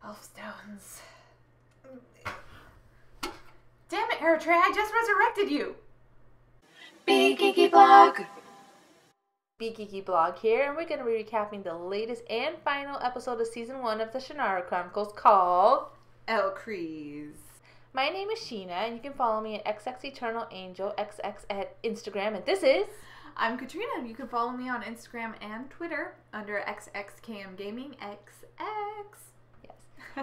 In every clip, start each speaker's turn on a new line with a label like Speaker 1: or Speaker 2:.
Speaker 1: 12 stones. Damn it, Ellcrys, I just resurrected you!
Speaker 2: Bgeekyblog.
Speaker 3: Bgeekyblog here, and we're going to be recapping the latest and final episode of Season 1 of the Shannara Chronicles called
Speaker 1: Ellcrys.
Speaker 3: My name is Sheena, and you can follow me at XXEternalAngel, XX at Instagram, and this is...
Speaker 1: I'm Katrina, and you can follow me on Instagram and Twitter under XXKMGaming, XX.
Speaker 3: Yes.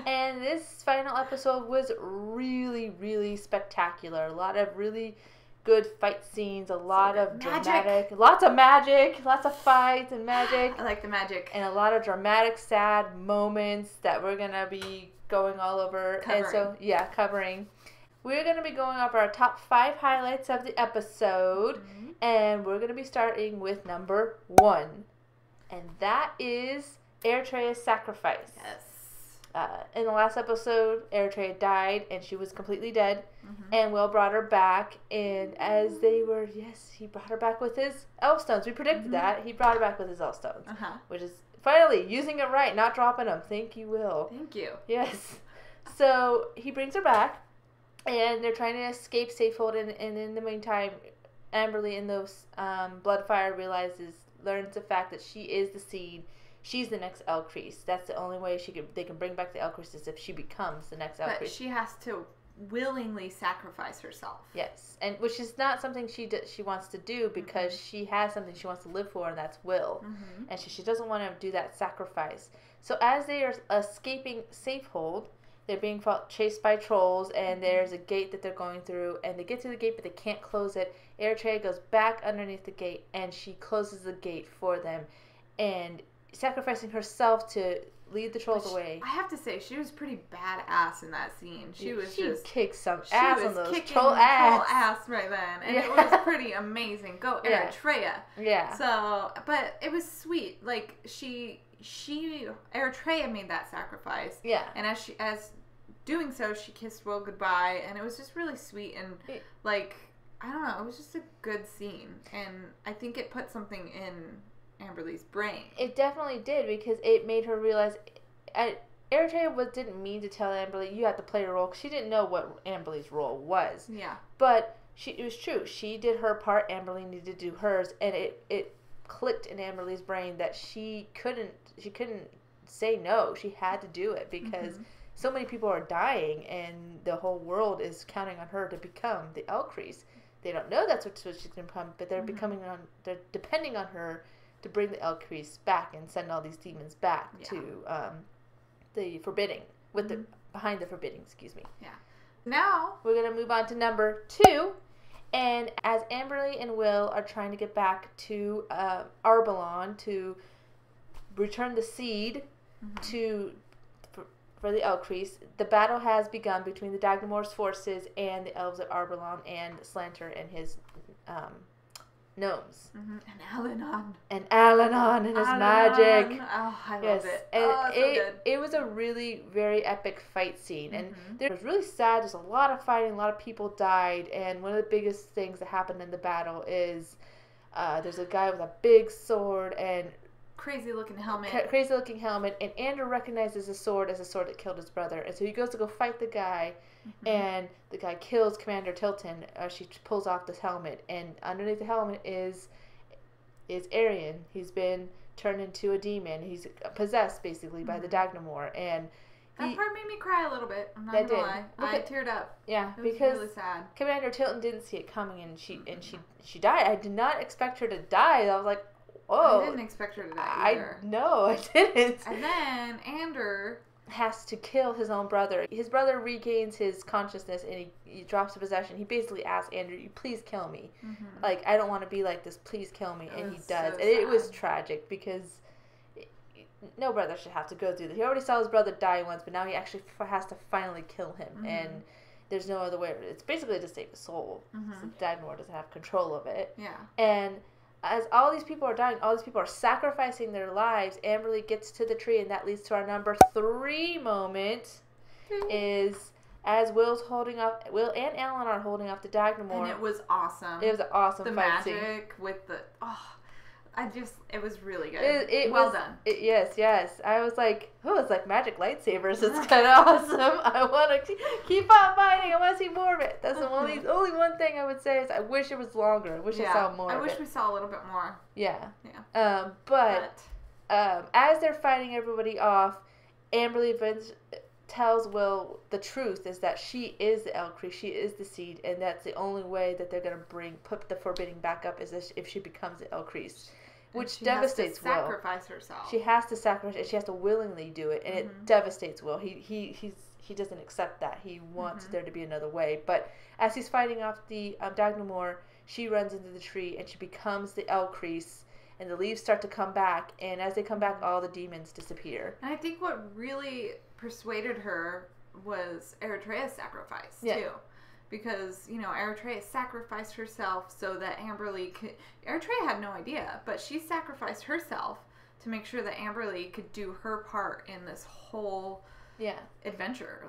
Speaker 3: And this final episode was really, really spectacular. A lot of really good fight scenes, a lot of dramatic, lots of magic, lots of fights and magic.
Speaker 1: I like the magic.
Speaker 3: And a lot of dramatic, sad moments that we're going to be going all over.
Speaker 1: Covering.
Speaker 3: And so, yeah, covering. We're going to be going over our top 5 highlights of the episode. Mm-hmm. And we're going to be starting with number 1. And that is Ellcrys' sacrifice.
Speaker 1: Yes.
Speaker 3: In the last episode, Ellcrys died, and she was completely dead.
Speaker 1: Mm-hmm.
Speaker 3: And Will brought her back, and as they were, he brought her back with his elf stones. We predicted that. He brought her back with his elf stones, which is finally using it right, not dropping them. Thank you, Will.
Speaker 1: Thank you.
Speaker 3: Yes. So he brings her back, and they're trying to escape Safehold, and in the meantime, Amberly in those Bloodfire learns the fact that she is the seed. She's the next Ellcrys. That's the only way they can bring back the Ellcrys is if she becomes the next Ellcrys.
Speaker 1: But she has to willingly sacrifice herself.
Speaker 3: Yes, and which is not something she wants to do because she has something she wants to live for, and that's Will. And she doesn't want to do that sacrifice. So as they are escaping Safehold, they're being chased by trolls, and there's a gate that they're going through, and they get to the gate, but they can't close it. Ellcrys goes back underneath the gate, and she closes the gate for them, and sacrificing herself to lead the trolls away.
Speaker 1: I have to say, she was pretty badass in that scene. She
Speaker 3: kicked some ass on those troll ass
Speaker 1: right then, and it was pretty amazing. Go Ellcrys.
Speaker 3: Yeah.
Speaker 1: So, but it was sweet. Like Ellcrys made that sacrifice.
Speaker 3: Yeah.
Speaker 1: And as doing so, she kissed Will goodbye, and it was just really sweet and like I don't know, it was just a good scene, and I think it put something in Amberly's brain.
Speaker 3: It definitely did, because it made her realize. Ellcrys didn't mean to tell Amberly you have to play a role, because she didn't know what Amberly's role was.
Speaker 1: Yeah.
Speaker 3: But it was true. She did her part. Amberly needed to do hers, and it clicked in Amberly's brain that she couldn't say no. She had to do it because so many people are dying, and the whole world is counting on her to become the Ellcrys. They don't know that's what she's going to become, but they're they're depending on her to bring the Ellcrys back and send all these demons back to the forbidding, behind the forbidding, excuse me.
Speaker 1: Yeah. Now
Speaker 3: we're going to move on to number 2, and as Amberly and Will are trying to get back to Arbalon to return the seed for the Ellcrys, the battle has begun between the Dagnamor's forces and the elves of Arbalon and Slanter and his gnomes. And Alanon and his magic.
Speaker 1: Oh, I love it.
Speaker 3: And
Speaker 1: so good.
Speaker 3: It was a really very epic fight scene. And it was really sad. There's a lot of fighting. A lot of people died. And one of the biggest things that happened in the battle is there's a guy with a big sword and
Speaker 1: crazy looking helmet.
Speaker 3: And Andrew recognizes the sword as a sword that killed his brother. And so he goes to go fight the guy. And the guy kills Commander Tilton. She pulls off this helmet, and underneath the helmet is Arian. He's been turned into a demon. He's possessed basically by the Dagnamor, and
Speaker 1: that part made me cry a little bit. I'm not gonna lie. I teared up.
Speaker 3: Yeah,
Speaker 1: it was
Speaker 3: because
Speaker 1: really sad.
Speaker 3: Commander Tilton didn't see it coming, and she died. I did not expect her to die. I was like, oh,
Speaker 1: I didn't expect her to die either.
Speaker 3: I didn't.
Speaker 1: And then Andrew
Speaker 3: has to kill his own brother. His brother regains his consciousness, and he drops the possession. He basically asks Andrew, "You please kill me. Like, I don't want to be like this. Please kill me." And he does.
Speaker 1: So
Speaker 3: and it was tragic because no brother should have to go through this. He already saw his brother die once, but now he actually has to finally kill him. And there's no other way. It's basically to save his soul. So Dagnamor doesn't have control of it.
Speaker 1: Yeah.
Speaker 3: And as all these people are dying, all these people are sacrificing their lives, Amberly gets to the tree, and that leads to our number 3 moment, is as Will and Alan are holding off the Dagnamor.
Speaker 1: And it was awesome.
Speaker 3: It was an awesome fight scene.
Speaker 1: The magic with the It was really good.
Speaker 3: It
Speaker 1: well
Speaker 3: was,
Speaker 1: done.
Speaker 3: Yes. I was like, oh, it's like magic lightsabers. It's kind of awesome. I want to keep on fighting. I want to see more of it. That's the only one thing I would say is I wish it was longer. I wish I saw more of it.
Speaker 1: I wish we saw a little bit more.
Speaker 3: Yeah.
Speaker 1: Yeah.
Speaker 3: But as they're fighting everybody off, Amberly tells Will the truth is that she is the Ellcrys, she is the seed, and that's the only way that they're going to put the forbidding back up is if she becomes the Ellcrys, which devastates Will.
Speaker 1: She has to sacrifice herself.
Speaker 3: She has to sacrifice, and she has to willingly do it, and it devastates Will. He doesn't accept that. He wants there to be another way. But as he's fighting off the Dagnamor, she runs into the tree, and she becomes the Ellcrys. And the leaves start to come back, and as they come back, all the demons disappear.
Speaker 1: And I think what really persuaded her was Eritrea's sacrifice, too. Because, Eritrea sacrificed herself so that Amberly could... Eritrea had no idea, but she sacrificed herself to make sure that Amberly could do her part in this whole adventure.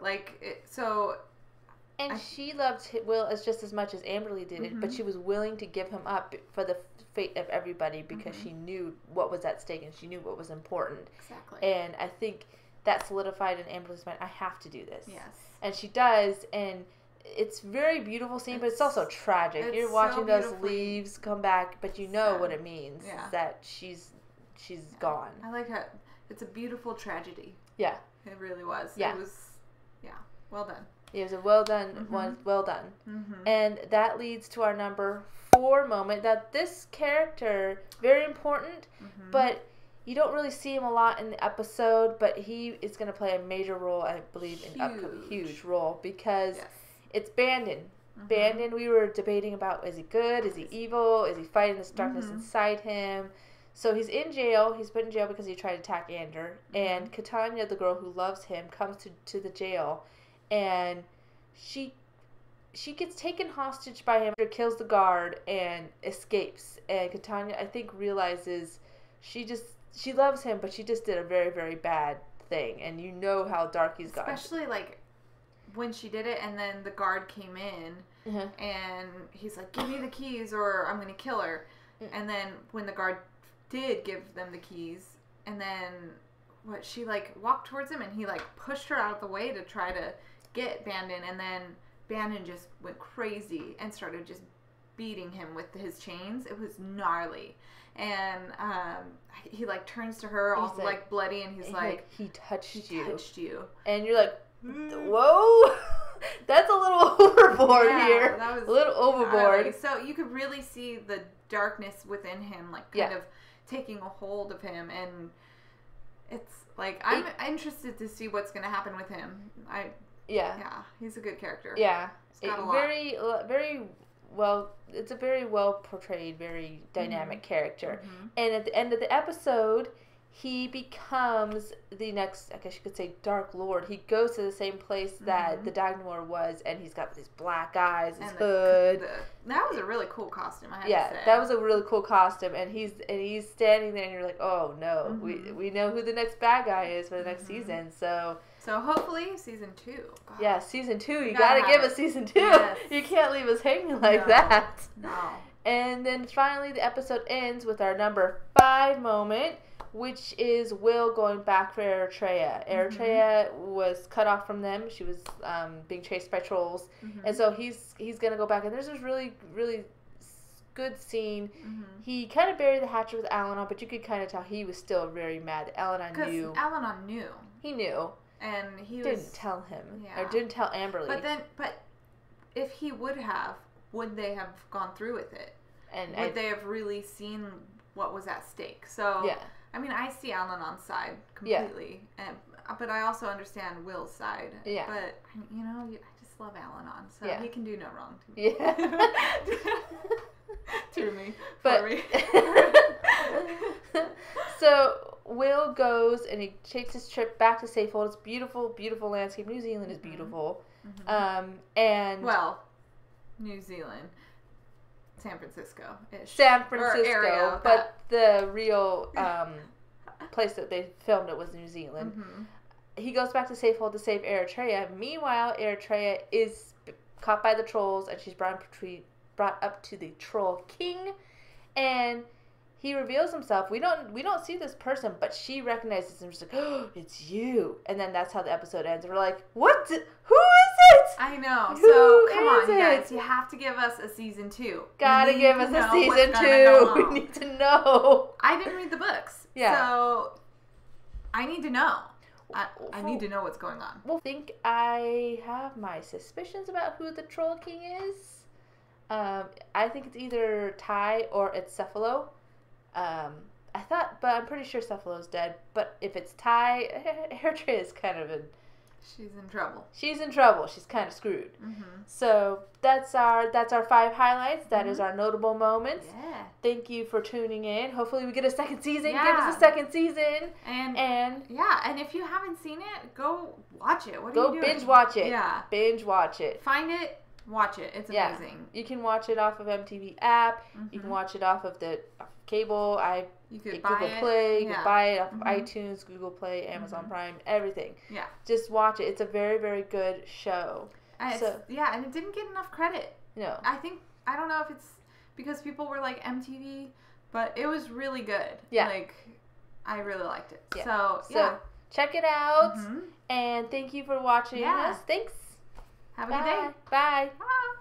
Speaker 3: And she loved Will just as much as Amberly did, but she was willing to give him up for the fate of everybody because she knew what was at stake and she knew what was important.
Speaker 1: Exactly.
Speaker 3: And I think that solidified in Amberly's mind, I have to do this.
Speaker 1: Yes.
Speaker 3: And she does, and it's a very beautiful scene, but it's also tragic. You're watching those leaves come back, but you know what it means, that she's gone.
Speaker 1: I like how it's a beautiful tragedy.
Speaker 3: Yeah.
Speaker 1: It really was.
Speaker 3: Yeah.
Speaker 1: It was, well done.
Speaker 3: It was a well done one. Well done. And that leads to our number 4 moment. That this character, very important, but you don't really see him a lot in the episode, but he is going to play a major role, I believe, in upcoming huge role, because it's Bandon. Bandon, we were debating about, is he good? Is he evil? Is he fighting this darkness inside him? So he's in jail. He's put in jail because he tried to attack Ander. And Catania, the girl who loves him, comes to the jail. And she gets taken hostage by him, kills the guard, and escapes. And Catania, I think, realizes she loves him, but she just did a very, very bad thing. And you know how dark he's gone.
Speaker 1: Especially, when she did it, and then the guard came in, and he's like, give me the keys, or I'm going to kill her. And then when the guard did give them the keys, and then she walked towards him, and he pushed her out of the way to try to get Bandon, and then Bandon just went crazy and started just beating him with his chains. It was gnarly. And he turns to her all bloody, and he's like,
Speaker 3: he touched you.
Speaker 1: And
Speaker 3: you're like, whoa, that's a little overboard here. That was a little overboard.
Speaker 1: Gnarly. So you could really see the darkness within him, kind of taking a hold of him, and it's I'm interested to see what's going to happen with him. Yeah, he's a good character.
Speaker 3: Yeah,
Speaker 1: he's got a lot.
Speaker 3: Very well. It's a very well portrayed, very dynamic character. And at the end of the episode, he becomes the next, I guess you could say, Dark Lord. He goes to the same place that the Dagnamor was, and he's got these black eyes, his hood.
Speaker 1: That was a really cool costume, I have to say.
Speaker 3: That was a really cool costume, and he's standing there, and you're like, oh no, we know who the next bad guy is for the next season. So
Speaker 1: hopefully season 2. God.
Speaker 3: Yeah, season 2. You gotta give us season 2. Yes. You can't leave us hanging like that.
Speaker 1: No.
Speaker 3: And then finally, the episode ends with our number 5 moment, which is Will going back for Eritrea. Eritrea was cut off from them. She was being chased by trolls. And so he's going to go back. And there's this really, really good scene. He kind of buried the hatchet with Alanon, but you could kind of tell he was still very mad. Alanon knew.
Speaker 1: Because Alanon knew.
Speaker 3: He knew.
Speaker 1: And he
Speaker 3: didn't tell him. Or didn't tell Amberly.
Speaker 1: But if he would have, would they have gone through with it? And would they have really seen what was at stake? So, I mean, I see Alanon's side completely, but I also understand Will's side. Yeah. But, I just love Alanon, so he can do no wrong to me. Yeah. To me. For me.
Speaker 3: So, Will goes and he takes his trip back to Safehold. It's beautiful, beautiful landscape. New Zealand is beautiful. And...
Speaker 1: Well, New Zealand. San Francisco-ish.
Speaker 3: San Francisco, but the real place that they filmed it was New Zealand. He goes back to Safehold to save Eritrea. Meanwhile, Eritrea is caught by the trolls, and she's brought up to the Troll King. And he reveals himself. We don't see this person, but she recognizes him. She's like, oh, it's you. And then that's how the episode ends. And we're like, what? Who is it?
Speaker 1: I know.
Speaker 3: Who
Speaker 1: so come on,
Speaker 3: is
Speaker 1: you
Speaker 3: it?
Speaker 1: guys. You have to give us a season 2.
Speaker 3: Gotta give us a season 2. We need to know.
Speaker 1: I didn't read the books.
Speaker 3: Yeah.
Speaker 1: So I need to know. I need to know what's going on.
Speaker 3: Well, I think I have my suspicions about who the Troll King is. I think it's either Ty or it's Cephalo. But I'm pretty sure Cephalo's dead. But if it's Ty, Ellcrys is kind of
Speaker 1: She's in trouble.
Speaker 3: She's in trouble. She's kind of screwed. Mm-hmm. So that's our 5 highlights. That is our notable moments.
Speaker 1: Yeah.
Speaker 3: Thank you for tuning in. Hopefully we get a second season.
Speaker 1: Yeah.
Speaker 3: Give us a second season.
Speaker 1: And yeah, and if you haven't seen it, go watch it. What are
Speaker 3: go
Speaker 1: you doing?
Speaker 3: binge watch it.
Speaker 1: Yeah.
Speaker 3: Binge watch it.
Speaker 1: Find it. Watch it. It's amazing.
Speaker 3: You can watch it off of MTV app. Mm-hmm. You can watch it off of the cable.
Speaker 1: You could
Speaker 3: buy Google Play. You can buy it off of iTunes, Google Play, Amazon Prime, everything.
Speaker 1: Yeah.
Speaker 3: Just watch it. It's a very, very good show.
Speaker 1: And and it didn't get enough credit.
Speaker 3: No.
Speaker 1: I don't know if it's because people were like MTV, but it was really good.
Speaker 3: Yeah.
Speaker 1: Like, I really liked it.
Speaker 3: Yeah.
Speaker 1: So
Speaker 3: check it out. Mm-hmm. And thank you for watching us. Thanks.
Speaker 1: Have a good day.
Speaker 3: Bye.
Speaker 1: Bye.